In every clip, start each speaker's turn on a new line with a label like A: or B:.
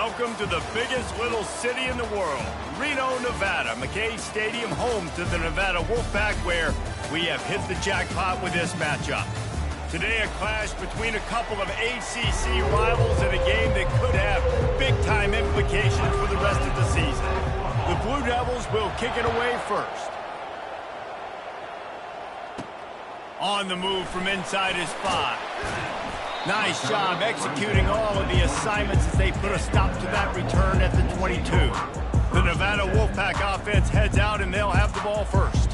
A: Welcome to the biggest little city in the world, Reno, Nevada. McKay Stadium, home to the Nevada Wolfpack, where we have hit the jackpot with this matchup. Today, a clash between a couple of ACC rivals in a game that could have big-time implications for the rest of the season. The Blue Devils will kick it away first. On the move from inside his 5. Nice job executing all of the assignments as they put a stop to that return at the 22. The Nevada Wolfpack offense heads out and they'll have the ball first.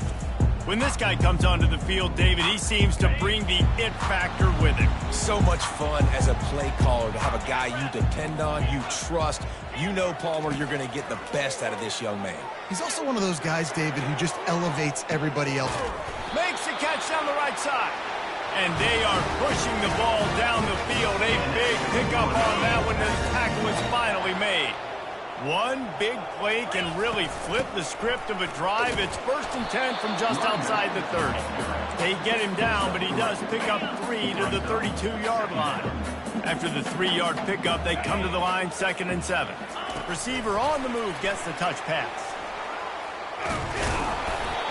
A: When this guy comes onto the field, David, he seems to bring the it factor with him.
B: So much fun as a play caller to have a guy you depend on, you trust. You know, Palmer, you're going to get the best out of this young man.
C: He's also one of those guys, David, who just elevates everybody else.
A: Makes the catch down the right side. And they are pushing the ball down the field. A big pickup on that one. The tackle is finally made. One big play can really flip the script of a drive. It's 1st and 10 from just outside the 30. They get him down, but he does pick up 3 to the 32-yard line. After the 3-yard pickup, they come to the line 2nd and 7. Receiver on the move gets the touch pass.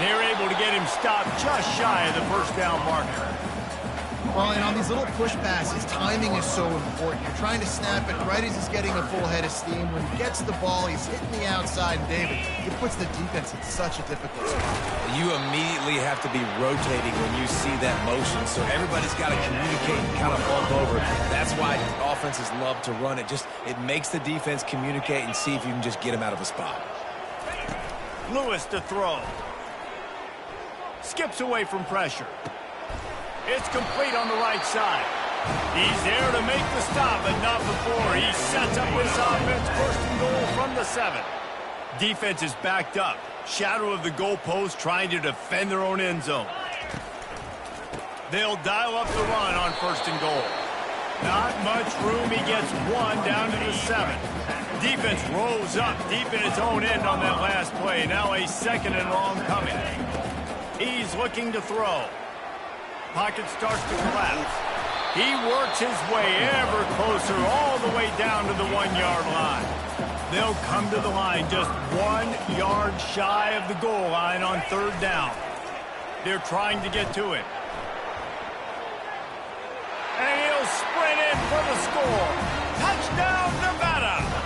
A: They're able to get him stopped just shy of the first down marker.
C: Well, and on these little push passes, timing is so important. You're trying to snap it right as he's getting a full head of steam. When he gets the ball, he's hitting the outside, and David, it puts the defense in such a difficult spot.
B: You immediately have to be rotating when you see that motion, so everybody's got to communicate and kind of bump over. That's why offenses love to run it. It makes the defense communicate and see if you can just get him out of a spot.
A: Lewis to throw. Skips away from pressure. It's complete on the right side. He's there to make the stop, but not before. He sets up this offense 1st and goal from the 7. Defense is backed up. Shadow of the goalpost trying to defend their own end zone. They'll dial up the run on 1st and goal. Not much room. He gets 1 down to the 7. Defense rolls up deep in its own end on that last play. Now a 2nd and long coming. He's looking to throw. Pocket starts to collapse. He works his way ever closer all the way down to the 1-yard line. They'll come to the line just 1 yard shy of the goal line on 3rd down. They're trying to get to it. And he'll sprint in for the score. Touchdown, Nevada!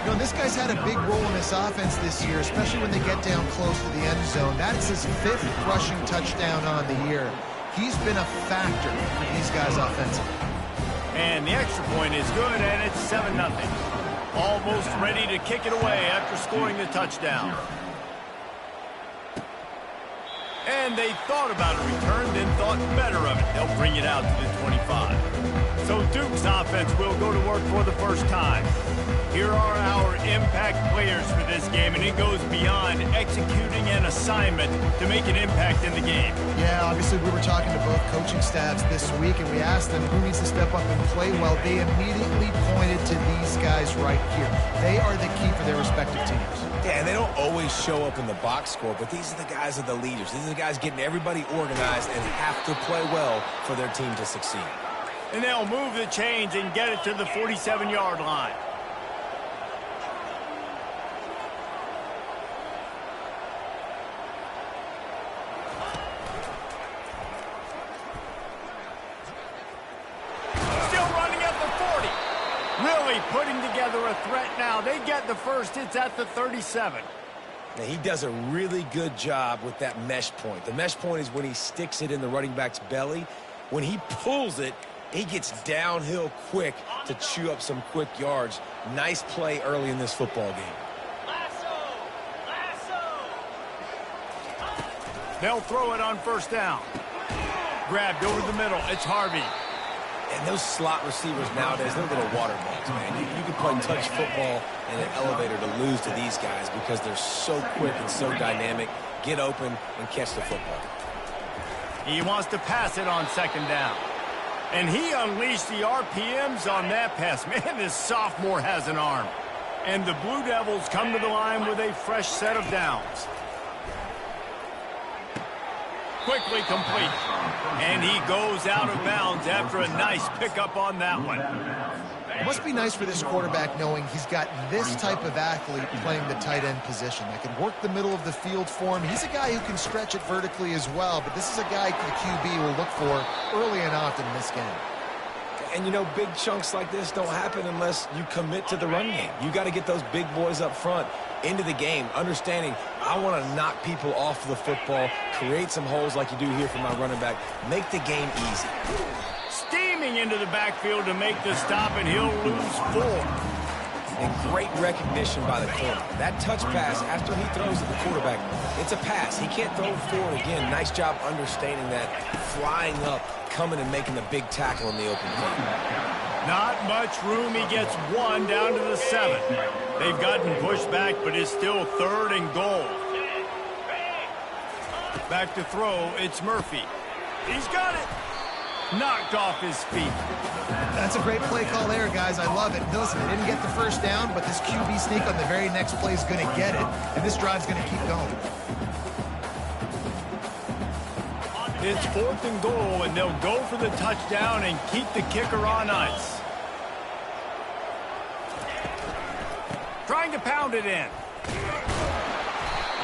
C: You know, this guy's had a big role in this offense this year, especially when they get down close to the end zone. That's his 5th rushing touchdown on the year. He's been a factor for these guys offensively.
A: And the extra point is good, and it's 7-0. Almost ready to kick it away after scoring the touchdown. And they thought about a return, then thought better of it. They'll bring it out to the 25. So Duke's offense will go to work for the first time. Here are our impact players for this game, and it goes beyond executing an assignment to make an impact in the game.
C: Yeah, obviously we were talking to both coaching staffs this week, and we asked them who needs to step up and play well. They immediately pointed to these guys right here. They are the key for their respective teams.
B: Yeah, and they don't always show up in the box score, but these are the guys that are the leaders. These are the guys getting everybody organized and have to play well for their team to succeed.
A: And they'll move the chains and get it to the 47-yard line. Really putting together a threat now. They get the first. It's at the 37.
B: Now, he does a really good job with that mesh point. The mesh point is when he sticks it in the running back's belly. When he pulls it, he gets downhill quick to chew up some quick yards. Nice play early in this football game.
A: They'll throw it on 1st down. Grabbed over the middle. It's Harvey.
B: And those slot receivers nowadays, they're little water bugs, man. You can play touch football in an elevator to lose to these guys because they're so quick and so dynamic. Get open and catch the football.
A: He wants to pass it on 2nd down. And he unleashed the RPMs on that pass. Man, this sophomore has an arm. And the Blue Devils come to the line with a fresh set of downs. Quickly complete. And he goes out of bounds after a nice pickup on that one.
C: It must be nice for this quarterback knowing he's got this type of athlete playing the tight end position that can work the middle of the field for him. He's a guy who can stretch it vertically as well, but this is a guy the QB will look for early and often in this game.
B: And, you know, big chunks like this don't happen unless you commit to the run game. You got to get those big boys up front into the game, understanding I want to knock people off the football, create some holes like you do here for my running back, make the game easy.
A: Steaming into the backfield to make the stop, and he'll lose 4.
B: And great recognition by the corner. That touch pass after he throws at the quarterback, it's a pass. He can't throw it forward again. Nice job understanding that, flying up, coming and making the big tackle in the open field.
A: Not much room. He gets 1 down to the 7. They've gotten pushed back, but it's still 3rd and goal. Back to throw. It's Murphy. He's got it. Knocked off his feet.
C: That's a great play call there, guys. I love it. Listen, they didn't get the first down, but this QB sneak on the very next play is going to get it, and this drive's going to keep going.
A: It's 4th and goal, and they'll go for the touchdown and keep the kicker on ice. Trying to pound it in.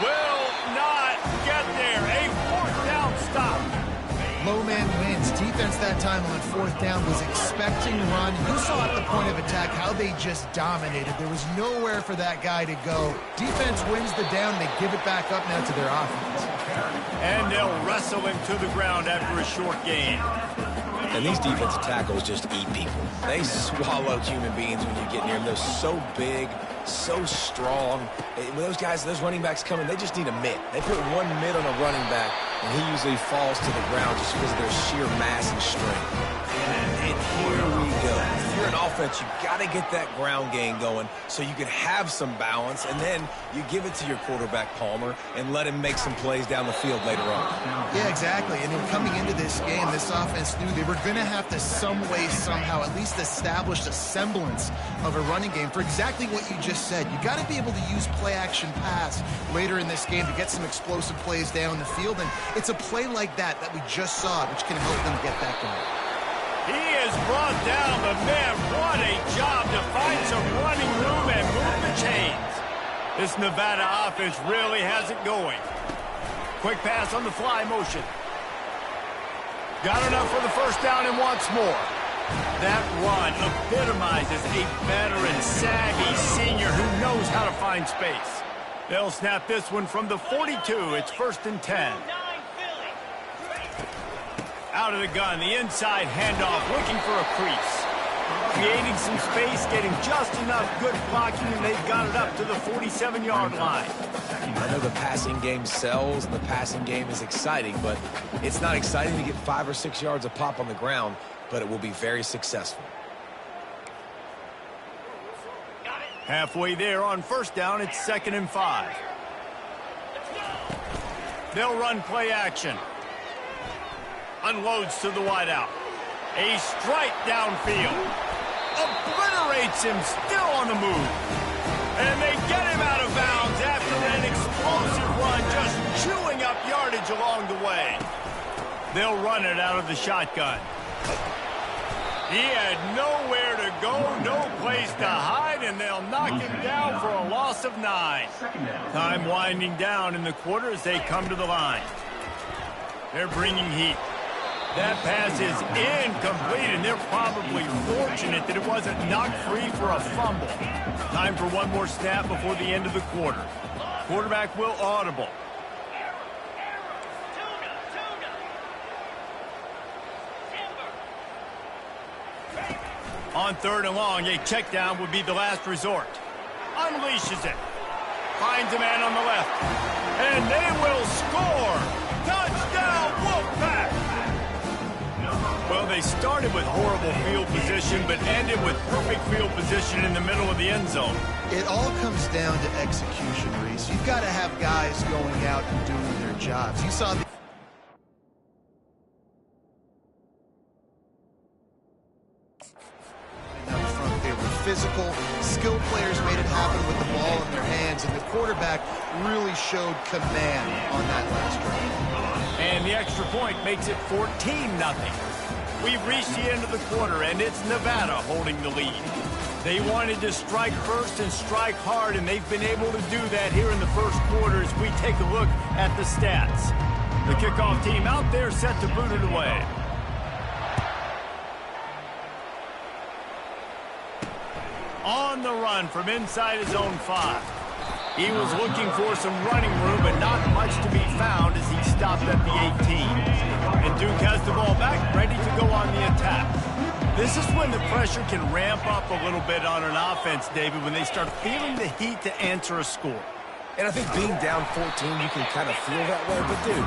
A: Will not get there. A 4th down stop.
C: Low man wins. Defense that time on 4th down was expecting run. You saw at the point of attack how they just dominated. There was nowhere for that guy to go. Defense wins the down. They give it back up now to their offense.
A: And they'll wrestle him to the ground after a short gain.
B: And these defensive tackles just eat people. They swallow human beings when you get near them. They're so big, so strong. When those guys, those running backs come in, they just need a mitt. They put one mitt on a running back, and he usually falls to the ground just because of their sheer mass and strength. And here we go. If you're an offense, you got to get that ground game going so you can have some balance, and then you give it to your quarterback, Palmer, and let him make some plays down the field later on.
C: Yeah, exactly. And then coming into this game, this offense knew they were going to have to some way, somehow, at least establish a semblance of a running game for exactly what you just said. You got to be able to use play-action pass later in this game to get some explosive plays down the field, and it's a play like that we just saw, which can help them get that going.
A: He is brought down, but man, what a job to find some running room and move the chains. This Nevada offense really has it going. Quick pass on the fly motion. Got enough for the first down and wants more. That run epitomizes a veteran, savvy senior who knows how to find space. They'll snap this one from the 42. It's 1st and 10. Out of the gun, the inside handoff, looking for a crease. Creating some space, getting just enough good blocking, and they've got it up to the 47-yard line.
B: I know the passing game sells, and the passing game is exciting, but it's not exciting to get 5 or 6 yards of pop on the ground, but it will be very successful.
A: Halfway there on 1st down, it's 2nd and 5. They'll run play action. Unloads to the wideout. A strike downfield. Obliterates him, still on the move. And they get him out of bounds after an explosive run, just chewing up yardage along the way. They'll run it out of the shotgun. He had nowhere to go, no place to hide, and they'll knock him down for a loss of 9. Time winding down in the quarter as they come to the line. They're bringing heat. That pass is incomplete, and they're probably fortunate that it wasn't knocked free for a fumble. Time for one more snap before the end of the quarter. Quarterback will audible. On 3rd and long, a check down would be the last resort. Unleashes it. Finds a man on the left. And they will score. Touchdown, Wolfpack! Well, they started with horrible field position, but ended with perfect field position in the middle of the end zone.
C: It all comes down to execution, Reese. You've got to have guys going out and doing their jobs. You saw the down front. They were physical. Skilled players made it happen with the ball in their hands, and the quarterback really showed command on that last drive.
A: And the extra point makes it 14-0. We've reached the end of the quarter, and it's Nevada holding the lead. They wanted to strike first and strike hard, and they've been able to do that here in the first quarter as we take a look at the stats. The kickoff team out there set to boot it away. On the run from inside his own 5. He was looking for some running room, but not much to be found as he stopped at the 18. And Duke has the ball back, ready to go on the attack. This is when the pressure can ramp up a little bit on an offense, David, when they start feeling the heat to answer a score.
B: And I think being down 14, you can kind of feel that way. But, dude,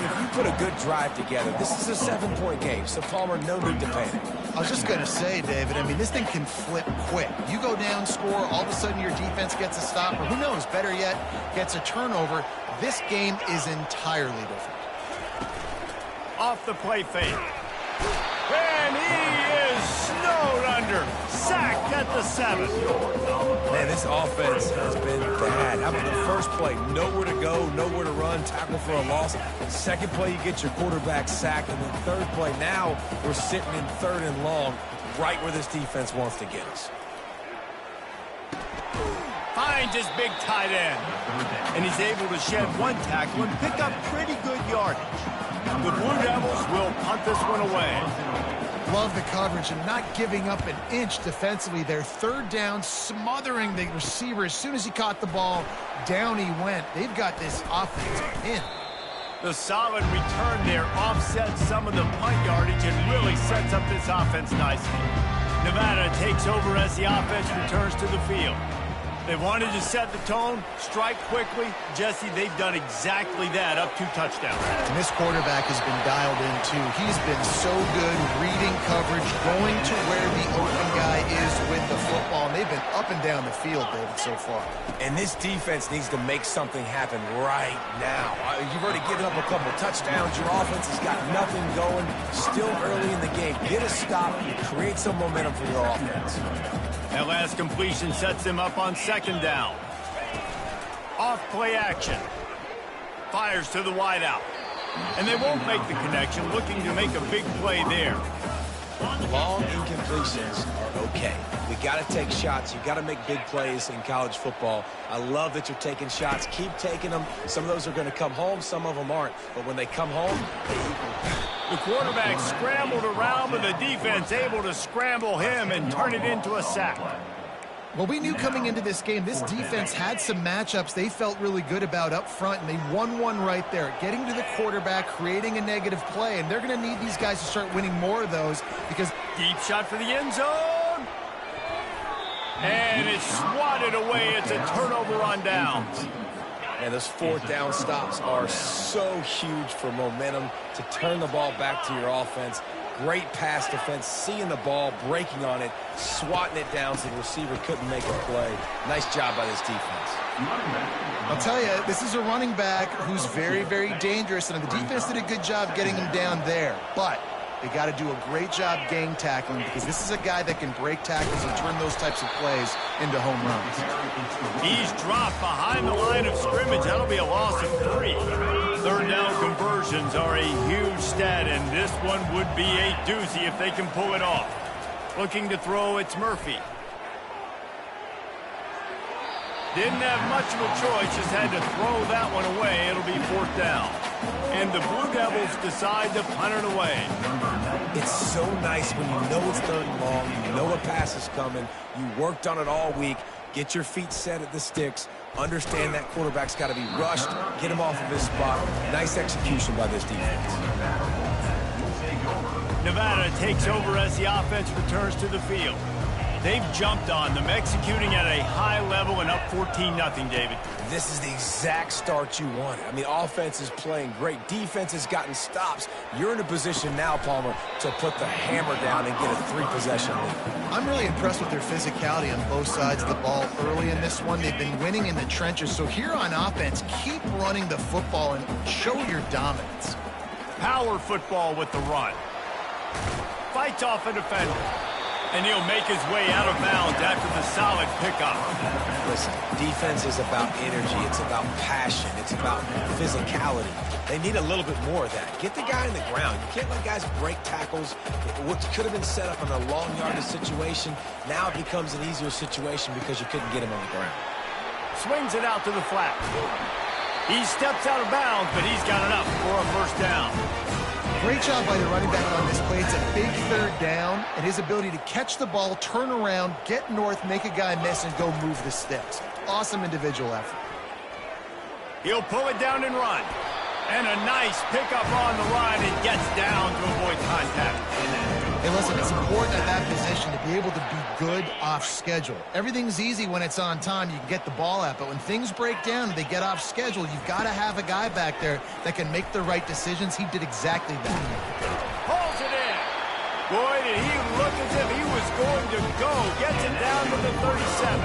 B: if you put a good drive together, this is a 7-point game. So, Palmer, no need to panic.
C: I was just going to say, David, I mean, this thing can flip quick. You go down, score, all of a sudden your defense gets a stop, or who knows, better yet, gets a turnover. This game is entirely different.
A: Off the play fake. And he is snowed under. Sacked at the 7.
B: Man, this offense has been bad. How about the first play? Nowhere to go, nowhere to run, tackle for a loss. Second play, you get your quarterback sacked. And then third play, now we're sitting in 3rd and long, right where this defense wants to get us.
A: Finds his big tight end. And he's able to shed one tackle and pick up pretty good yardage. The Blue Devils will punt this one away.
C: Love the coverage and not giving up an inch defensively. Their 3rd down, smothering the receiver. As soon as he caught the ball, down he went. They've got this offense in.
A: The solid return there offsets some of the punt yardage and really sets up this offense nicely. Nevada takes over as the offense returns to the field. They wanted to set the tone, strike quickly. Jesse, they've done exactly that, up 2 touchdowns.
C: And this quarterback has been dialed in, too. He's been so good reading coverage, going to where the open guy is with the football. And they've been up and down the field, David, so far.
B: And this defense needs to make something happen right now. You've already given up a couple touchdowns. Your offense has got nothing going. Still early in the game. Get a stop. Create some momentum for your offense.
A: That last completion sets them up on 2nd down. Off play action. Fires to the wideout. And they won't make the connection, looking to make a big play there.
B: Long incompletions are okay. We got to take shots. You got to make big plays in college football. I love that you're taking shots. Keep taking them. Some of those are going to come home. Some of them aren't. But when they come home, they equal.
A: The quarterback scrambled around, but the defense able to scramble him and turn it into a sack.
C: Well, we knew coming into this game, this defense had some matchups they felt really good about up front, and they won one right there. Getting to the quarterback, creating a negative play, and they're going to need these guys to start winning more of those because...
A: Deep shot for the end zone. And it's swatted away. It's a turnover on downs.
B: And those 4th down stops are so huge for momentum to turn the ball back to your offense. Great pass defense, seeing the ball, breaking on it, swatting it down so the receiver couldn't make a play. Nice job by this defense.
C: I'll tell you, this is a running back who's very, very dangerous, and the defense did a good job getting him down there. But they got to do a great job gang tackling because this is a guy that can break tackles and turn those types of plays into home runs.
A: He's dropped behind the line of scrimmage. That'll be a loss of 3. 3rd down conversions are a huge stat, and this one would be a doozy if they can pull it off. Looking to throw, it's Murphy. Didn't have much of a choice, just had to throw that one away. It'll be 4th down. And the Blue Devils decide to punt it away.
B: It's so nice when you know it's 3rd and long, you know a pass is coming, you worked on it all week, get your feet set at the sticks, understand that quarterback's got to be rushed, get him off of his spot. Nice execution by this defense.
A: Nevada takes over as the offense returns to the field. They've jumped on them, executing at a high level and up 14-0, David.
B: This is the exact start you wanted. I mean, offense is playing great. Defense has gotten stops. You're in a position now, Palmer, to put the hammer down and get a 3-possession lead.
C: I'm really impressed with their physicality on both sides of the ball early in this one. They've been winning in the trenches. So here on offense, keep running the football and show your dominance.
A: Power football with the run. Fights off a defender. And he'll make his way out of bounds after the solid pickup.
B: Listen, defense is about energy. It's about passion. It's about physicality. They need a little bit more of that. Get the guy in the ground. You can't let guys break tackles. What could have been set up in a long yardage situation, now it becomes an easier situation because you couldn't get him on the ground.
A: Swings it out to the flat. He steps out of bounds, but he's got enough for a first down.
C: Great job by the running back on this play. It's a big third down, and his ability to catch the ball, turn around, get north, make a guy miss, and go move the sticks. Awesome individual effort.
A: He'll pull it down and run. And a nice pickup on the run and gets down to avoid contact.
C: Hey, listen, it's important at that position to be able to be good off schedule. Everything's easy when it's on time. You can get the ball out. But when things break down and they get off schedule, you've got to have a guy back there that can make the right decisions. He did exactly that.
A: Pulls it in. Boy, did he look as if he was going to go. Gets it down to the 37.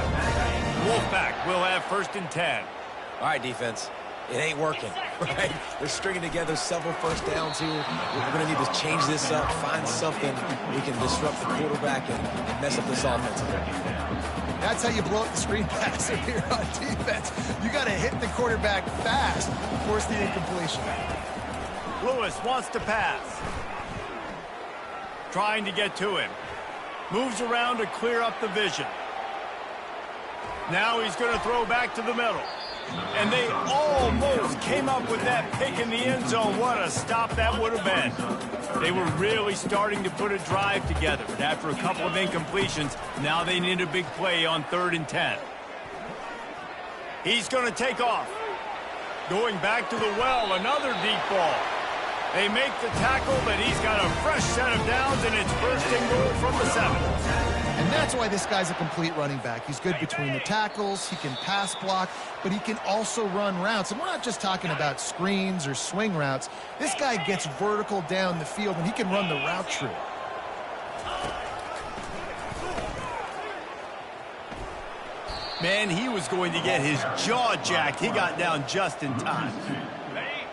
A: Wolfpack will have 1st and 10.
B: All right, defense. It ain't working, right? They're stringing together several first downs here. We're going to need to change this up, find something we can disrupt the quarterback and mess up this offense.
C: That's how you blow up the screen pass here on defense. You got to hit the quarterback fast, force the incompletion.
A: Lewis wants to pass. Trying to get to him. Moves around to clear up the vision. Now he's going to throw back to the middle. And they almost came up with that pick in the end zone. What a stop that would have been. They were really starting to put a drive together. But after a couple of incompletions, now they need a big play on 3rd and 10. He's going to take off. Going back to the well, another deep ball. They make the tackle, but he's got a fresh set of downs, and it's 1st and goal from the 7.
C: And that's why this guy's a complete running back. He's good between the tackles, he can pass block, but he can also run routes. And we're not just talking about screens or swing routes. This guy gets vertical down the field, and he can run the route tree.
A: Man, he was going to get his jaw jacked. He got down just in time.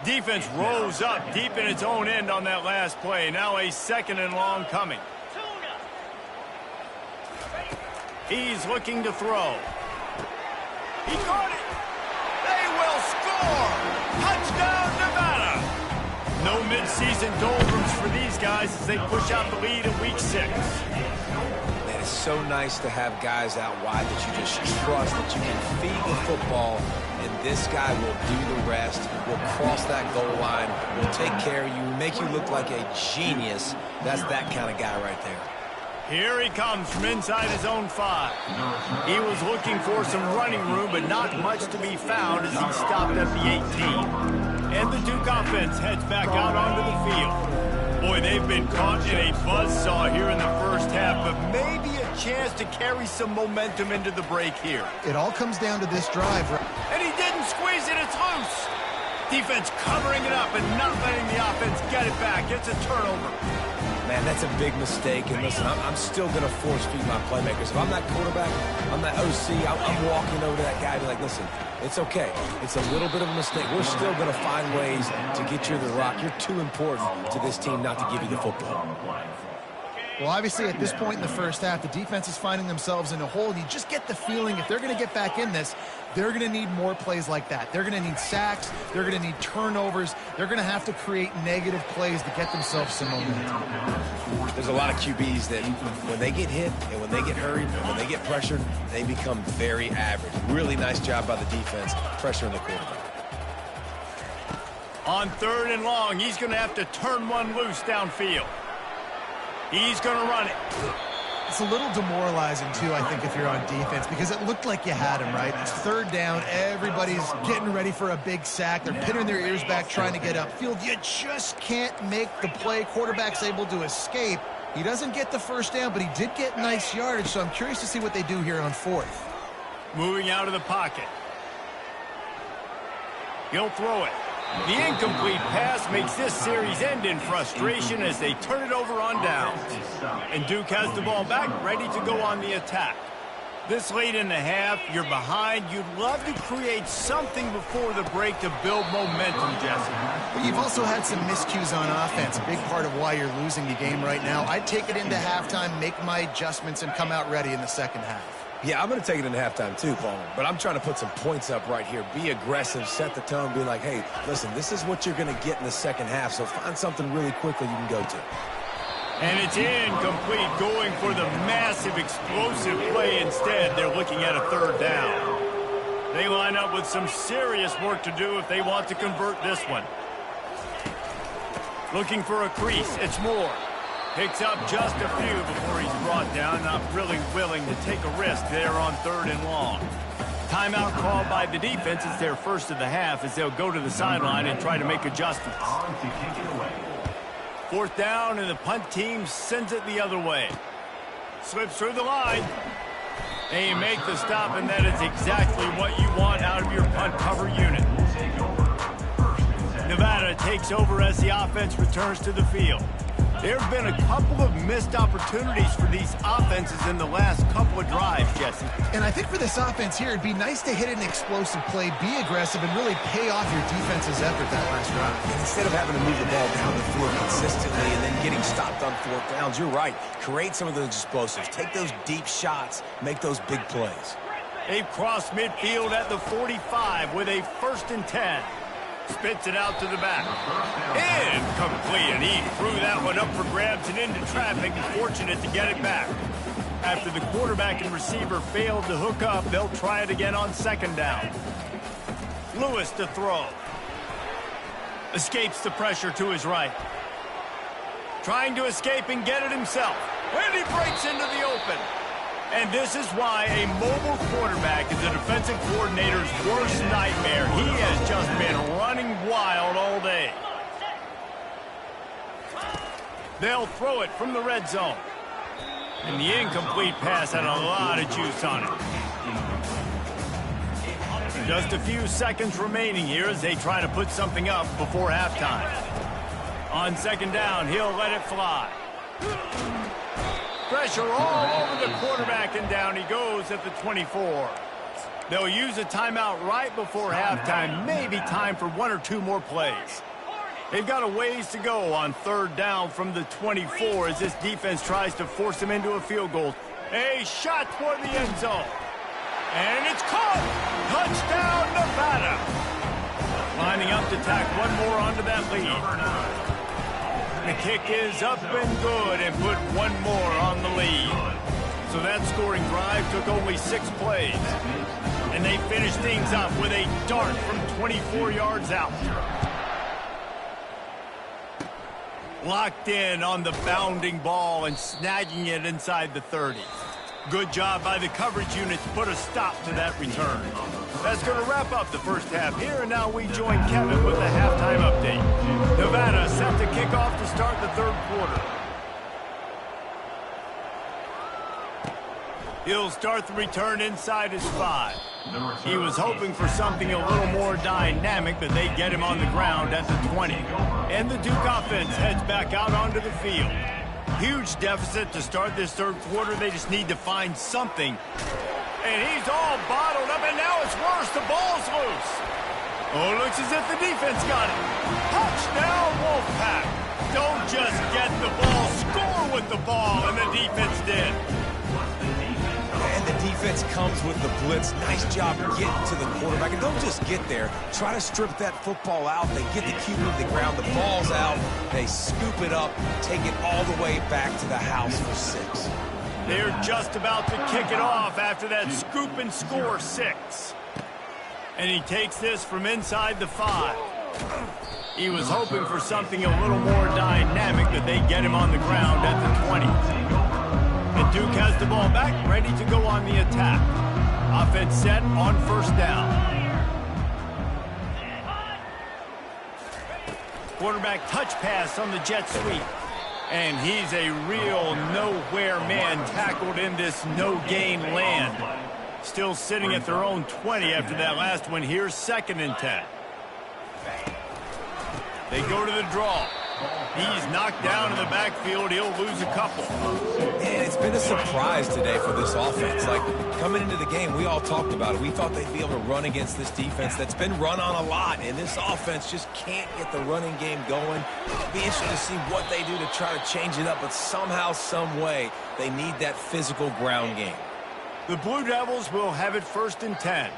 A: Defense rose up deep in its own end on that last play. Now a 2nd and long coming. He's looking to throw. He caught it. They will score. Touchdown, Nevada. No midseason doldrums for these guys as they push out the lead in week 6.
B: Man, it's so nice to have guys out wide that you just trust that you can feed the football, and this guy will do the rest, will cross that goal line, will take care of you, make you look like a genius. That's that kind of guy right there.
A: Here he comes from inside his own 5. He was looking for some running room, but not much to be found as he stopped at the 18. And the Duke offense heads back out onto the field. Boy, they've been caught in a buzzsaw here in the first half, but maybe a chance to carry some momentum into the break here.
C: It all comes down to this drive.
A: And he didn't squeeze it, it's loose. Defense covering it up and not letting the offense get it back. It's a turnover.
B: Man, that's a big mistake. And listen, I'm still going to force feed my playmakers. If I'm that quarterback, I'm that OC, I'm walking over to that guy and be like, listen, it's okay. It's a little bit of a mistake. We're still going to find ways to get you the rock. You're too important to this team not to give you the football.
C: Well, obviously, at this point in the first half, the defense is finding themselves in a hole. You just get the feeling if they're going to get back in this, they're going to need more plays like that. They're going to need sacks. They're going to need turnovers. They're going to have to create negative plays to get themselves some momentum.
B: There's a lot of QBs that when they get hit and when they get hurried and when they get pressured, they become very average. Really nice job by the defense pressuring the quarterback.
A: On 3rd and long, he's going to have to turn one loose downfield. He's going to run it.
C: It's a little demoralizing, too, I think, if you're on defense, because it looked like you had him, right? It's 3rd down. Everybody's getting ready for a big sack. They're pinning their ears back, trying to get upfield. You just can't make the play. Quarterback's able to escape. He doesn't get the first down, but he did get nice yardage, so I'm curious to see what they do here on 4th.
A: Moving out of the pocket. He'll throw it. The incomplete pass makes this series end in frustration as they turn it over on downs. And Duke has the ball back, ready to go on the attack. This late in the half, you're behind. You'd love to create something before the break to build momentum, Jesse.
C: But you've also had some miscues on offense, a big part of why you're losing the game right now. I'd take it into halftime, make my adjustments, and come out ready in the second half.
B: Yeah, I'm going to take it into halftime too, Paul. But I'm trying to put some points up right here. Be aggressive, set the tone, be like, hey, listen, this is what you're going to get in the second half, so find something really quickly you can go to.
A: And it's incomplete, going for the massive explosive play instead. They're looking at a third down. They line up with some serious work to do if they want to convert this one. Looking for a crease. It's Moore. Picks up just a few before he's brought down. Not really willing to take a risk there on 3rd and long. Timeout called by the defense. It's their first of the half as they'll go to the sideline and try to make adjustments. 4th down, and the punt team sends it the other way. Slips through the line. They make the stop, and that is exactly what you want out of your punt cover unit. Nevada takes over as the offense returns to the field. There have been a couple of missed opportunities for these offenses in the last couple of drives, Jesse.
C: And I think for this offense here, it'd be nice to hit an explosive play, be aggressive, and really pay off your defense's effort that last drive.
B: And instead of having to move the ball down the field consistently and then getting stopped on 4th downs, you're right. Create some of those explosives. Take those deep shots. Make those big plays.
A: They've crossed midfield at the 45 with a 1st and 10. Spits it out to the back. Incomplete, and he threw that one up for grabs and into traffic, and fortunate to get it back. After the quarterback and receiver failed to hook up, they'll try it again on 2nd down. Lewis to throw. Escapes the pressure to his right. Trying to escape and get it himself. And he breaks into the open. And this is why a mobile quarterback is a defensive coordinator's worst nightmare. He has just been running wild all day. They'll throw it from the red zone. And the incomplete pass had a lot of juice on it. Just a few seconds remaining here as they try to put something up before halftime. On 2nd down, he'll let it fly. Pressure all over the quarterback, and down he goes at the 24. They'll use a timeout right before halftime. Maybe time for 1 or 2 more plays. They've got a ways to go on 3rd down from the 24 as this defense tries to force them into a field goal. A shot toward the end zone. And it's caught! Touchdown, Nevada! Lining up to tack one more onto that lead. The kick is up and good and put one more on the lead. So that scoring drive took only 6 plays. And they finished things up with a dart from 24 yards out. Locked in on the bounding ball and snagging it inside the 30. Good job by the coverage unit to put a stop to that return. That's going to wrap up the first half here, and now we join Kevin with the halftime update. Nevada set to kick off to start the 3rd quarter. He'll start the return inside his 5. He was hoping for something a little more dynamic, but they get him on the ground at the 20. And the Duke offense heads back out onto the field. Huge deficit to start this 3rd quarter. They just need to find something. And he's all bottled up, and now it's worse. The ball's loose. Oh, looks as if the defense got it. Touchdown, Wolfpack. Don't just get the ball, score with the ball, and the defense did.
B: And the defense comes with the blitz. Nice job getting to the quarterback. And don't just get there. Try to strip that football out. They get the QB to the ground. The ball's out. They scoop it up, take it all the way back to the house for 6.
A: They're just about to kick it off after that scoop and score 6. And he takes this from inside the 5. He was hoping for something a little more dynamic, but they get him on the ground at the 20. And Duke has the ball back, ready to go on the attack. Offense set on 1st down. Quarterback touch pass on the jet sweep. And he's a real nowhere man tackled in this no-gain land. Still sitting at their own 20 after that last one. Here's 2nd and 10. They go to the draw. He's knocked down in the backfield. He'll lose a couple.
B: And it's been a surprise today for this offense. Like, coming into the game, we all talked about it. We thought they'd be able to run against this defense that's been run on a lot, and this offense just can't get the running game going. It'll be interesting to see what they do to try to change it up, but somehow, some way, they need that physical ground game.
A: The Blue Devils will have it 1st and 10.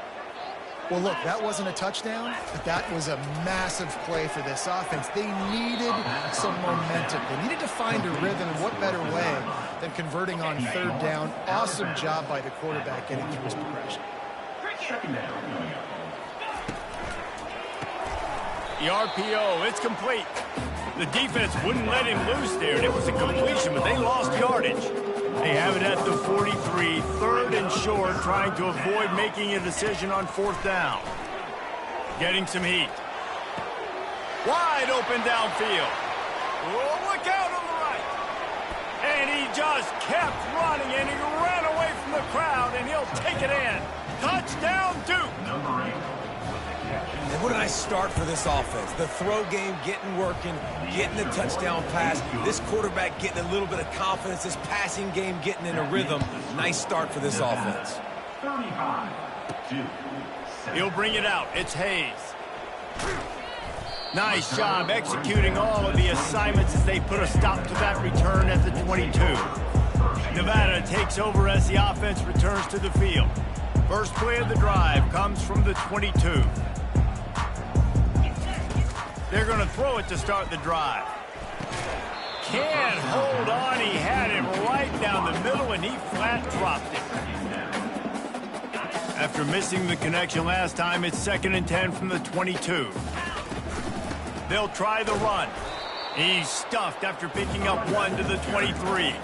C: Well, look, that wasn't a touchdown, but that was a massive play for this offense. They needed some momentum. They needed to find a rhythm, and what better way than converting on 3rd down. Awesome job by the quarterback getting through his progression.
A: The RPO, it's complete. The defense wouldn't let him loose there, and it was a completion, but they lost yardage. They have it at the 43, 3rd and short, trying to avoid making a decision on 4th down. Getting some heat. Wide open downfield. Oh, look out on the right. And he just kept running, and he ran away from the crowd, and he'll take it in. Touchdown, Duke.
B: And what a nice start for this offense. The throw game getting working, getting the touchdown pass. This quarterback getting a little bit of confidence. This passing game getting in a rhythm. Nice start for this offense.
A: He'll bring it out. It's Hayes. Nice job executing all of the assignments as they put a stop to that return at the 22. Nevada takes over as the offense returns to the field. First play of the drive comes from the 22. They're going to throw it to start the drive. Can't hold on. He had him right down the middle, and he flat dropped it. After missing the connection last time, it's 2nd and 10 from the 22. They'll try the run. He's stuffed after picking up 1 to the 23.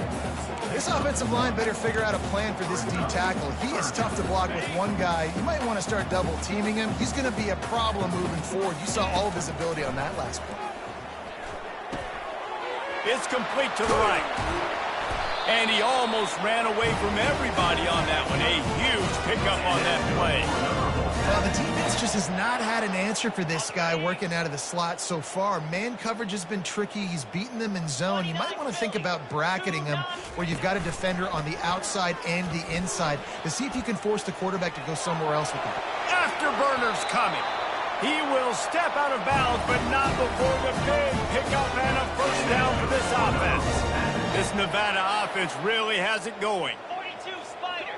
C: This offensive line better figure out a plan for this D tackle. He is tough to block with one guy. You might want to start double teaming him. He's going to be a problem moving forward. You saw all of his ability on that last play.
A: It's complete to the right. And he almost ran away from everybody on that one. A huge pickup on that play.
C: Well, the defense just has not had an answer for this guy working out of the slot so far. Man coverage has been tricky. He's beaten them in zone. You might want to think about bracketing him where you've got a defender on the outside and the inside to see if you can force the quarterback to go somewhere else with him.
A: Afterburner's coming. He will step out of bounds, but not before the big pickup and a 1st down for this offense. This Nevada offense really has it going.
D: 42 Spider.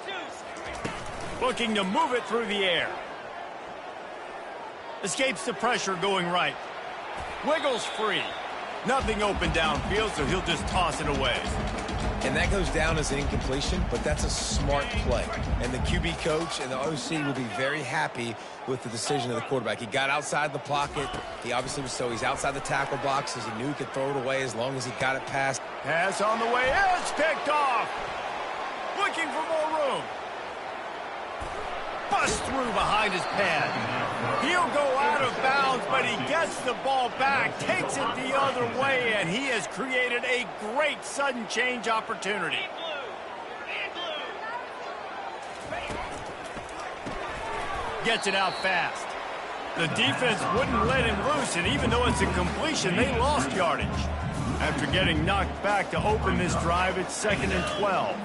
D: 4-2.
A: Looking to move it through the air. Escapes the pressure going right. Wiggles free. Nothing open downfield, so he'll just toss it away.
B: And that goes down as an incompletion, but that's a smart play. And the QB coach and the OC will be very happy with the decision of the quarterback. He got outside the pocket. He obviously was he's outside the tackle boxes. He knew he could throw it away as long as he got it past.
A: Pass on the way. It's picked off. Looking for more room. Bust through behind his pad. He'll go out of bounds, but he gets the ball back, takes it the other way, and he has created a great sudden change opportunity. Gets it out fast. The defense wouldn't let him loose, and even though it's a completion, they lost yardage. After getting knocked back to open this drive, it's 2nd and 12.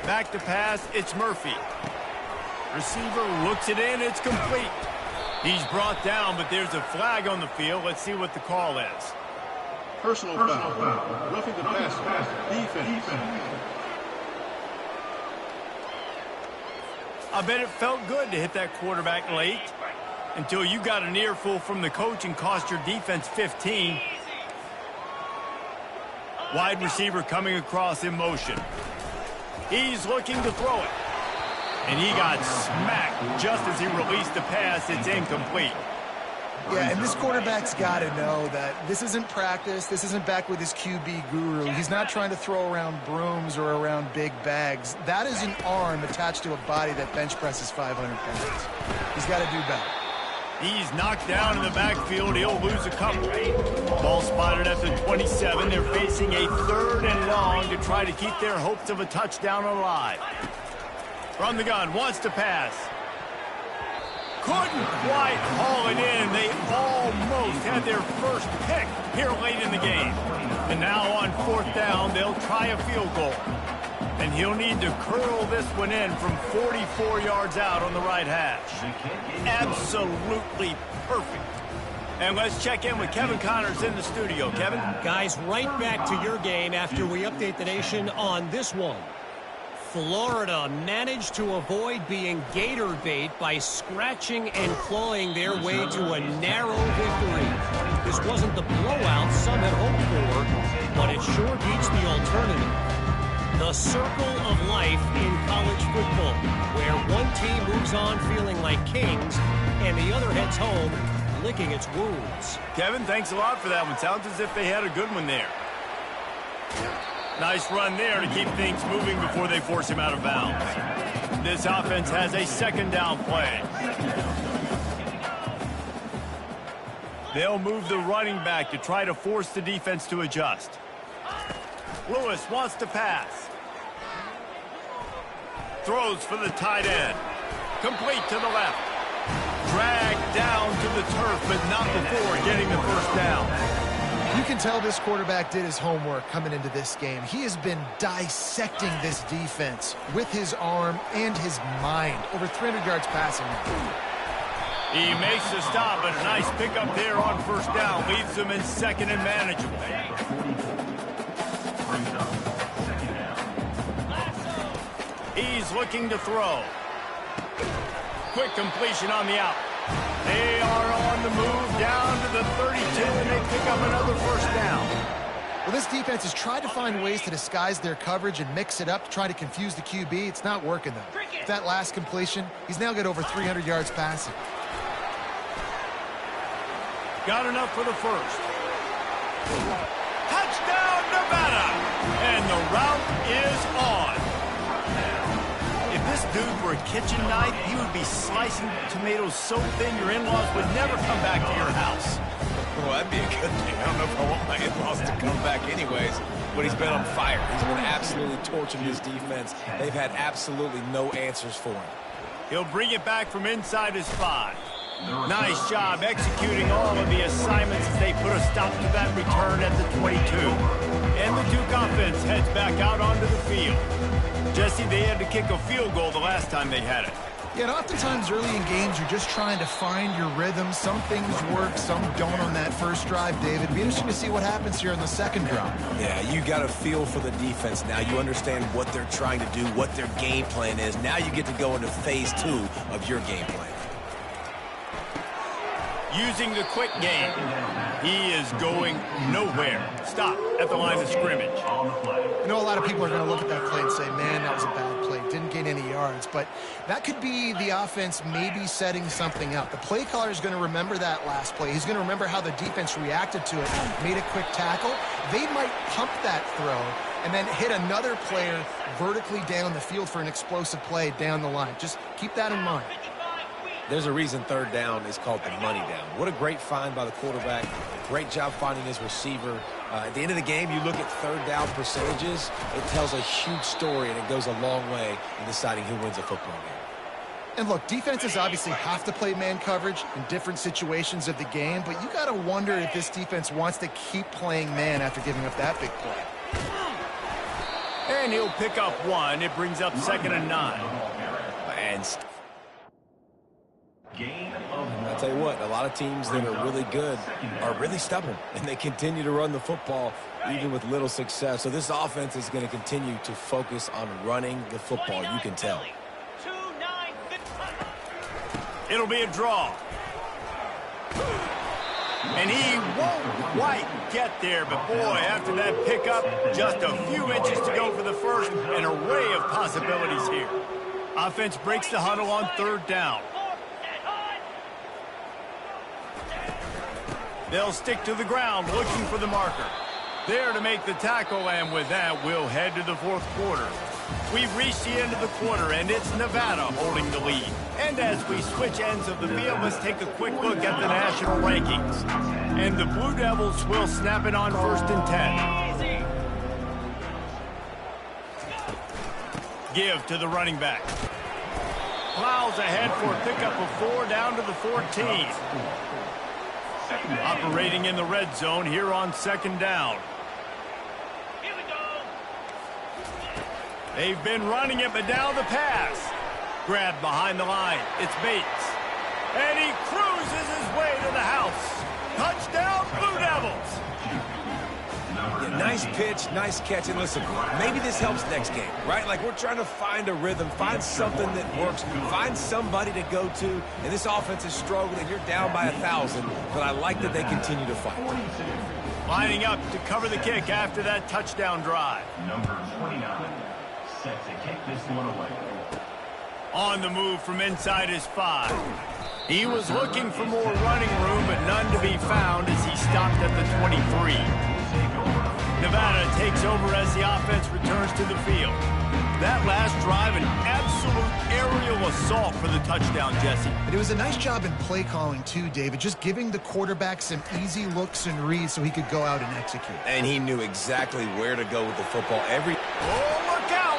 A: Back to pass, it's Murphy. Receiver looks it in, it's complete. He's brought down, but there's a flag on the field. Let's see what the call is.
E: Personal foul. Roughing the passer. Defense.
A: I bet it felt good to hit that quarterback late until you got an earful from the coach and cost your defense 15. Wide receiver coming across in motion. He's looking to throw it. And he got smacked just as he released the pass. It's incomplete.
C: Yeah, and this quarterback's got to know that this isn't practice. This isn't back with his QB guru. He's not trying to throw around brooms or around big bags. That is an arm attached to a body that bench presses 500 pounds. He's got to do better.
A: He's knocked down in the backfield. He'll lose a couple. Ball spotted at the 27. They're facing a 3rd and long to try to keep their hopes of a touchdown alive. From the gun, wants to pass. couldn't quite haul it in. They almost had their first pick here late in the game. And now on 4th down, they'll try a field goal. And he'll need to curl this one in from 44 yards out on the right hash. Absolutely perfect. And let's check in with Kevin Connors in the studio. Kevin?
D: Guys, right back to your game after we update the nation on this one. Florida managed to avoid being gator bait by scratching and clawing their way to a narrow victory. This wasn't the blowout some had hoped for, but it sure beats the alternative. The circle of life in college football, where one team moves on feeling like kings and the other heads home licking its wounds.
A: Kevin, thanks a lot for that one. Sounds as if they had a good one there. Nice run there to keep things moving before they force him out of bounds. This offense has a 2nd down play. They'll move the running back to try to force the defense to adjust. Lewis wants to pass. Throws for the tight end. Complete to the left. Dragged down to the turf, but not before getting the 1st down.
C: You can tell this quarterback did his homework coming into this game. He has been dissecting this defense with his arm and his mind. Over 300 yards passing.
A: He makes the stop, but a nice pickup there on 1st down. Leaves them in 2nd and manageable. He's looking to throw. Quick completion on the out. They are on the move down to the 32, and they pick up another 1st down.
C: Well, this defense has tried to find ways to disguise their coverage and mix it up to try to confuse the QB. It's not working, though. With that last completion, he's now got over 300 yards passing.
A: Got enough for the 1st. Touchdown, Nevada! And the route is on. If this dude were a kitchen knife, he would be slicing tomatoes so thin your in-laws would never come back to your house.
B: Well, that'd be a good thing. I don't know if I want my in-laws to come back anyways, but he's been on fire. He's been absolutely torching this defense. They've had absolutely no answers for him.
A: He'll bring it back from inside his 5. Nice job executing all of the assignments as they put a stop to that return at the 22. And the Duke offense heads back out onto the field. Jesse, they had to kick a field goal the last time they had it.
C: Yeah, and oftentimes early in games, you're just trying to find your rhythm. Some things work, some don't on that first drive, David. It'll be interesting to see what happens here in the 2nd drive.
B: Yeah, you got a feel for the defense now. You understand what they're trying to do, what their game plan is. Now you get to go into phase 2 of your game plan.
A: Using the quick game. He is going nowhere. Stop at the line of scrimmage.
C: You know, a lot of people are going to look at that play and say, man, that was a bad play. Didn't gain any yards. But that could be the offense maybe setting something up. The play caller is going to remember that last play. He's going to remember how the defense reacted to it, made a quick tackle. They might pump that throw and then hit another player vertically down the field for an explosive play down the line. Just keep that in mind.
B: There's a reason 3rd down is called the money down. What a great find by the quarterback. Great job finding his receiver. At the end of the game, you look at 3rd down percentages. It tells a huge story, and it goes a long way in deciding who wins a football game.
C: And look, defenses obviously have to play man coverage in different situations of the game, but you got to wonder if this defense wants to keep playing man after giving up that big play.
A: And he'll pick up 1. It brings up 2nd and 9.
B: And I'll tell you what, a lot of teams that are really good are really stubborn, and they continue to run the football even with little success. So this offense is going to continue to focus on running the football, you can tell.
A: It'll be a draw. And he won't quite get there, but boy, after that pickup, just a few inches to go for the 1st, an array of possibilities here. Offense breaks the huddle on 3rd down. They'll stick to the ground looking for the marker. There to make the tackle, and with that, we'll head to the 4th quarter. We've reached the end of the quarter, and it's Nevada holding the lead. And as we switch ends of the field, let's take a quick look at the national rankings. And the Blue Devils will snap it on 1st and 10. Give to the running back. Plows ahead for a pickup of 4 down to the 14. Operating in the red zone here on 2nd down. They've been running it, but now the pass. Grabbed behind the line. It's Bates. And he cruises his way to the house. Touchdown, Blue Devils.
B: Yeah, nice pitch, nice catch. And listen, maybe this helps next game, right? Like we're trying to find a rhythm, find something that works, find somebody to go to. And this offense is struggling. You're down by 1,000, but I like that they continue to fight.
A: Lining up to cover the kick after that touchdown drive.
F: Number 29, set to kick this one away.
A: On the move from inside his 5. He was looking for more running room, but none to be found as he stopped at the 23. Nevada takes over as the offense returns to the field. That last drive, an absolute aerial assault for the touchdown, Jesse.
C: And it was a nice job in play calling, too, David, just giving the quarterback some easy looks and reads so he could go out and execute.
B: And he knew exactly where to go with the football.
A: Oh, look out!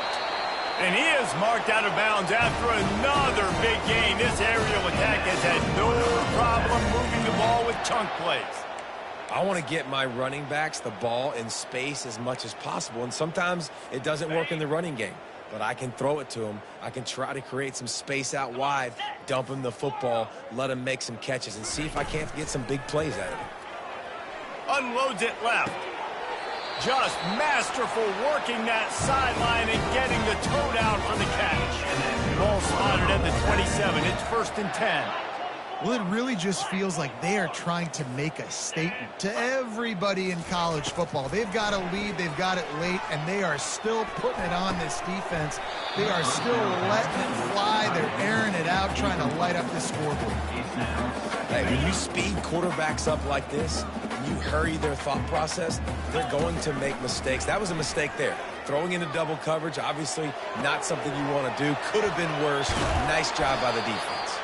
A: And he is marked out of bounds after another big gain. This aerial attack has had no problem moving the ball with chunk plays.
B: I want to get my running backs the ball in space as much as possible, and sometimes it doesn't work in the running game. But I can throw it to him. I can try to create some space out wide, dump him the football, let him make some catches, and see if I can't get some big plays out of him.
A: Unloads it left. Just masterful working that sideline and getting the toe down for the catch. Ball spotted at the 27. It's 1st and 10.
C: Well, it really just feels like they are trying to make a statement to everybody in college football. They've got a lead, they've got it late, and they are still putting it on this defense. They are still letting it fly. They're airing it out, trying to light up this scoreboard.
B: Hey, when you speed quarterbacks up like this, and you hurry their thought process, they're going to make mistakes. That was a mistake there. Throwing into double coverage, obviously not something you want to do. Could have been worse. Nice job by the defense.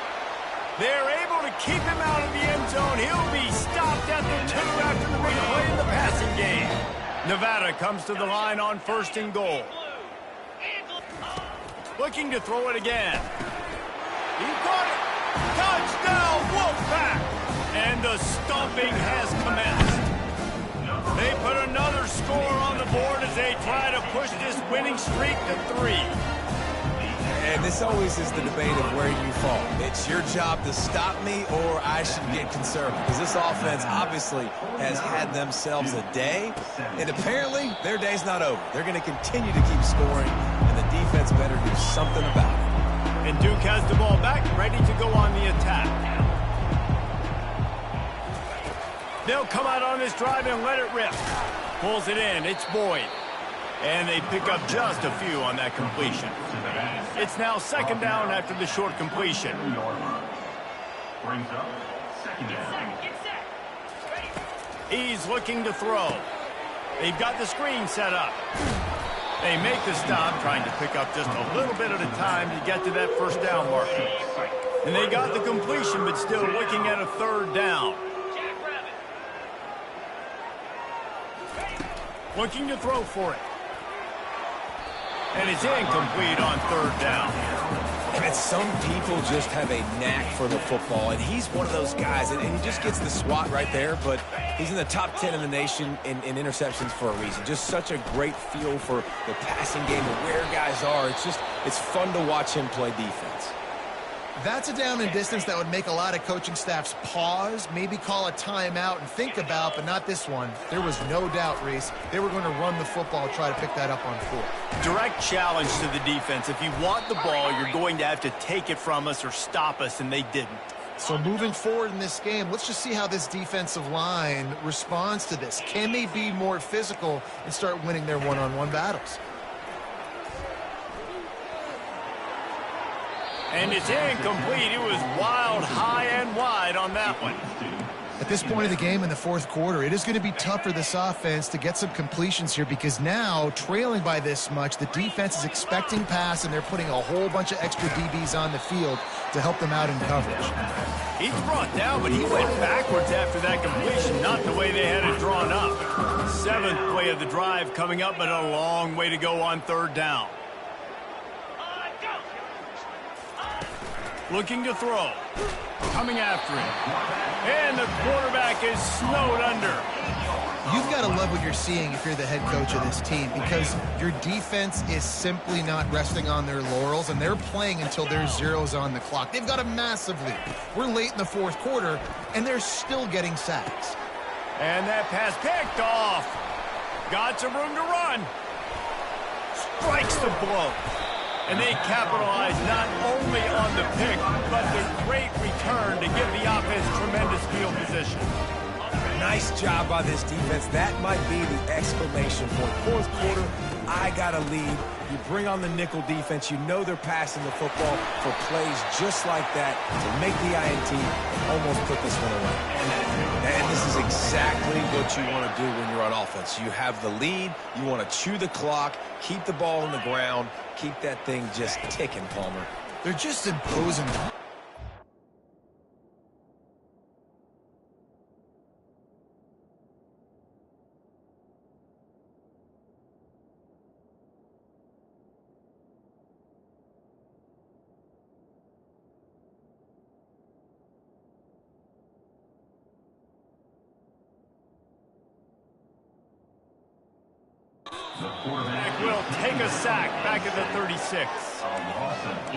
A: They're able to keep him out of the end zone. He'll be stopped at the 2 after the big play in the passing game. Nevada comes to the line on 1st and goal. Looking to throw it again. He caught it. Touchdown, Wolfpack! And the stomping has commenced. They put another score on the board as they try to push this winning streak to 3.
B: And this always is the debate of where you fall. It's your job to stop me or I should get concerned. Because this offense obviously has had themselves a day. And apparently their day's not over. They're going to continue to keep scoring. And the defense better do something about it.
A: And Duke has the ball back, ready to go on the attack. They'll come out on this drive and let it rip. Pulls it in. It's Boyd. And they pick up just a few on that completion. It's now 2nd down after the short completion.
F: Brings up 2nd down.
A: He's looking to throw. They've got the screen set up. They make the stop, trying to pick up just a little bit at a time to get to that 1st down mark. And they got the completion, but still looking at a 3rd down. Looking to throw for it. And it's incomplete on 3rd down.
B: And some people just have a knack for the football, and he's one of those guys, and he just gets the swat right there, but he's in the top 10 in the nation in interceptions for a reason. Just such a great feel for the passing game and where guys are. It's fun to watch him play defense.
C: That's a down and distance that would make a lot of coaching staffs pause, maybe call a timeout and think about, but not this one. There was no doubt, Reese, they were going to run the football, try to pick that up on 4th.
A: Direct challenge to the defense. If you want the ball, you're going to have to take it from us or stop us, and they didn't.
C: So moving forward in this game, let's just see how this defensive line responds to this. Can they be more physical and start winning their one-on-one battles?
A: And it's incomplete. It was wild, high and wide on that one.
C: At this point of the game in the 4th quarter, it is going to be tough for this offense to get some completions here because now, trailing by this much, the defense is expecting pass, and they're putting a whole bunch of extra DBs on the field to help them out in coverage.
A: He's brought down, but he went backwards after that completion, not the way they had it drawn up. 7th play of the drive coming up, but a long way to go on 3rd down. Looking to throw. Coming after him. And the quarterback is snowed under.
C: You've got to love what you're seeing if you're the head coach of this team, because your defense is simply not resting on their laurels, and they're playing until there's zeros on the clock. They've got a massive lead. We're late in the fourth quarter, and they're still getting sacks.
A: And that pass picked off. Got some room to run. Strikes the blow. And they capitalize not only on the pick, but the great return to give the offense tremendous field position.
B: Nice job by this defense. That might be the exclamation point. Fourth quarter, I got a lead. You bring on the nickel defense. You know they're passing the football for plays just like that to make the INT almost put this one away. And this is exactly what you want to do when you're on offense. You have the lead. You want to chew the clock, keep the ball on the ground, keep that thing just ticking, Palmer.
C: They're just imposing.
F: The quarterback
A: Will take a sack back at the 36.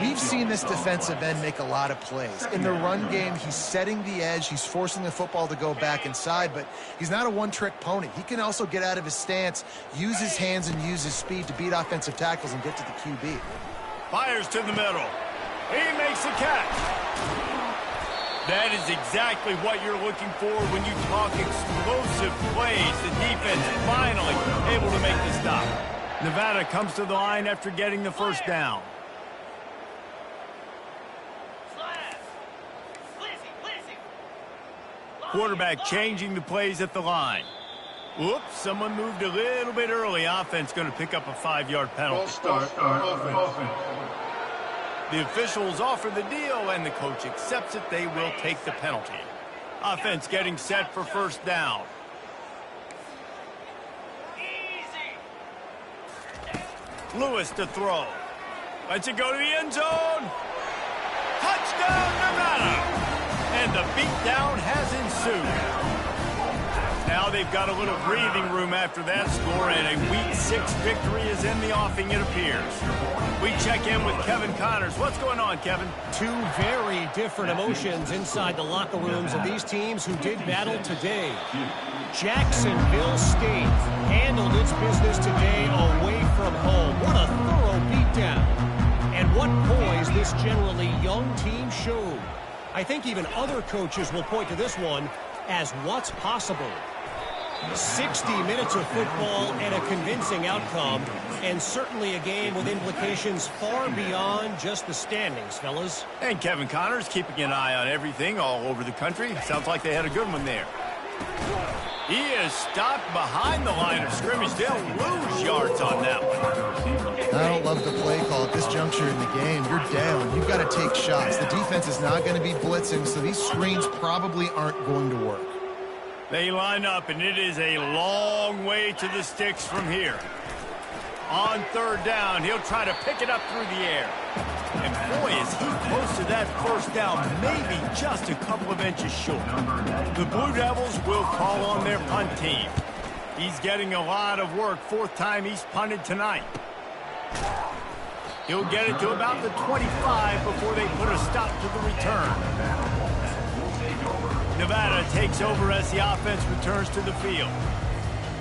C: We've seen this defensive end make a lot of plays. In the run game, he's setting the edge. He's forcing the football to go back inside, but he's not a one-trick pony. He can also get out of his stance, use his hands, and use his speed to beat offensive tackles and get to the QB.
A: Fires to the middle. He makes a catch. That is exactly what you're looking for when you talk explosive plays. The defense finally able to make the stop. Nevada comes to the line after getting the first down. Quarterback changing the plays at the line. Whoops, someone moved a little bit early. Offense going to pick up a 5-yard penalty.
E: Offense.
A: The officials offer the deal, and the coach accepts it. They will take the penalty. Offense getting set for first down. Lewis to throw. Lets it go to the end zone. Touchdown, Nevada! And the beatdown has ensued. Now they've got a little breathing room after that score, and a Week 6 victory is in the offing, it appears. We check in with Kevin Connors. What's going on, Kevin?
D: Two very different emotions inside the locker rooms of these teams who did battle today. Jacksonville State handled its business today away from home. What a thorough beatdown. And what poise this generally young team showed. I think even other coaches will point to this one as what's possible. 60 minutes of football and a convincing outcome, and certainly a game with implications far beyond just the standings, fellas.
A: And Kevin Connors keeping an eye on everything all over the country. Sounds like they had a good one there. He is stopped behind the line of scrimmage. They'll lose yards on that one.
C: I don't love the play call at this juncture in the game. You're down. You've got to take shots. The defense is not going to be blitzing, so these screens probably aren't going to work.
A: They line up, and it is a long way to the sticks from here. On third down, he'll try to pick it up through the air. And boy, is he close to that first down, maybe just a couple of inches short. The Blue Devils will call on their punt team. He's getting a lot of work. Fourth time he's punted tonight. He'll get it to about the 25 before they put a stop to the return. Nevada takes over as the offense returns to the field.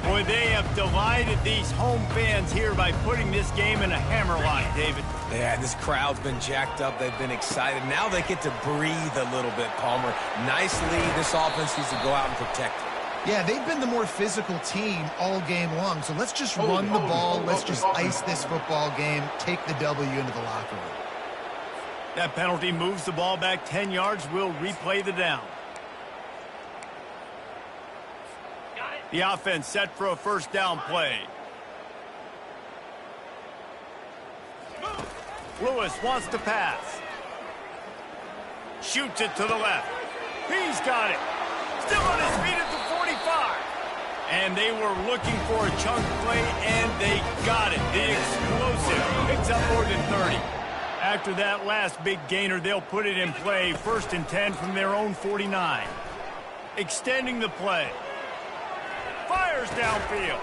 A: Boy, they have delighted these home fans here by putting this game in a hammerlock, David.
B: Yeah, this crowd's been jacked up. They've been excited. Now they get to breathe a little bit, Palmer. Nice lead. This offense needs to go out and protect it.
C: Yeah, they've been the more physical team all game long, so let's just run the ball. Let's just ice this football game, take the W into the locker room.
A: That penalty moves the ball back 10 yards. We'll replay the down. The offense set for a first down play. Lewis wants to pass. Shoots it to the left. He's got it. Still on his feet at the 45. And they were looking for a chunk play, and they got it. The explosive picks up more than 30. After that last big gainer, they'll put it in play. 1st and 10 from their own 49. Extending the play. Fires downfield.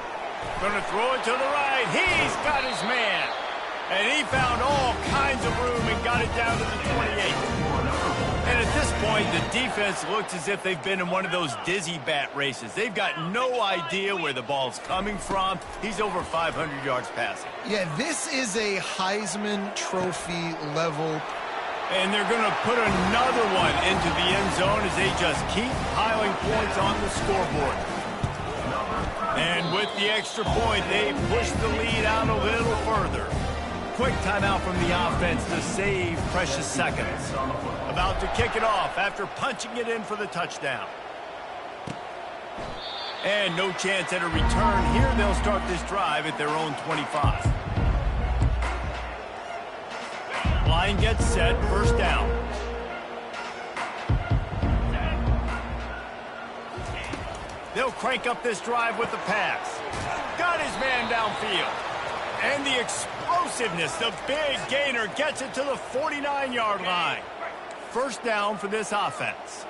A: Going to throw it to the right. He's got his man. And he found all kinds of room and got it down to the 28. And at this point, the defense looks as if they've been in one of those dizzy bat races. They've got no idea where the ball's coming from. He's over 500 yards passing.
C: Yeah, this is a Heisman Trophy level.
A: And they're going to put another one into the end zone as they just keep piling points on the scoreboard. And with the extra point, they push the lead out a little further. Quick timeout from the offense to save precious seconds. About to kick it off after punching it in for the touchdown. And no chance at a return here. They'll start this drive at their own 25. Line gets set, 1st down. They'll crank up this drive with the pass. Got his man downfield. And the explosiveness, the big gainer gets it to the 49-yard line. 1st down for this offense.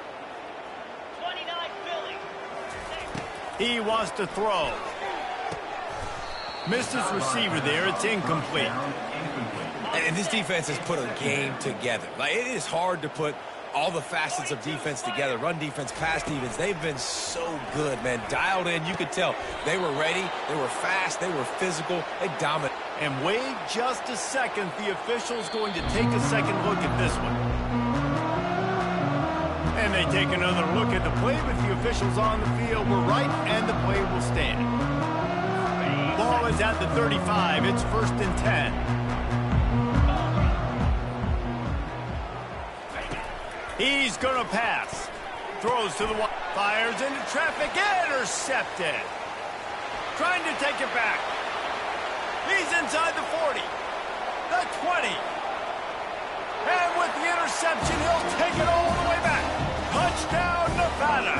G: 29 Philly.
A: He wants to throw. Missed his receiver there. It's incomplete.
B: And this defense has put a game together. Like, it is hard to put all the facets of defense together. Run defense, pass defense. They've been so good, man. Dialed in. You could tell they were ready. They were fast. They were physical. They dominated.
A: And wait just a second. The official's going to take a second look at this one. And they take another look at the play, but the officials on the field were right, and the play will stand. Ball is at the 35. It's 1st and 10. He's going to pass. Throws to the wide. Fires into traffic. Intercepted. Trying to take it back. He's inside the 40. The 20. And with the interception, he'll take it all the way back. Touchdown, Nevada.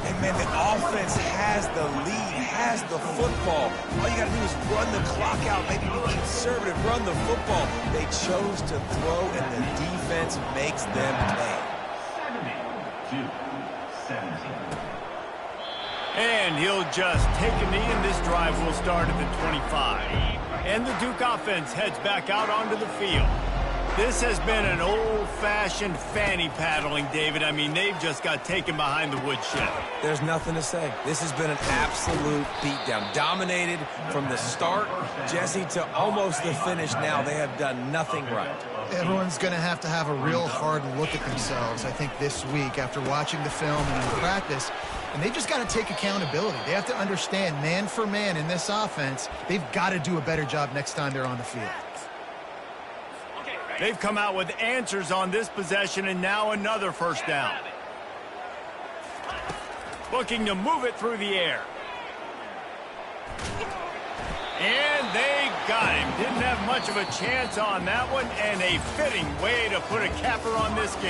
B: And, man, the offense has the lead, has the football. All you got to do is run the clock out, maybe be conservative, run the football. They chose to throw, and the defense makes them pay.
F: 72-17.
A: And he'll just take a knee, and this drive will start at the 25. And the Duke offense heads back out onto the field. This has been an old-fashioned fanny paddling, David. I mean, they've just got taken behind the woodshed.
B: There's nothing to say. This has been an absolute beatdown. Dominated from the start, Jesse, to almost the finish now. They have done nothing right.
C: Everyone's going to have a real hard look at themselves, I think, this week after watching the film and in practice. And they just got to take accountability. They have to understand, man for man in this offense, they've got to do a better job next time they're on the field.
A: They've come out with answers on this possession, and now another 1st down. Looking to move it through the air. And they got him. Didn't have much of a chance on that one, and a fitting way to put a capper on this game.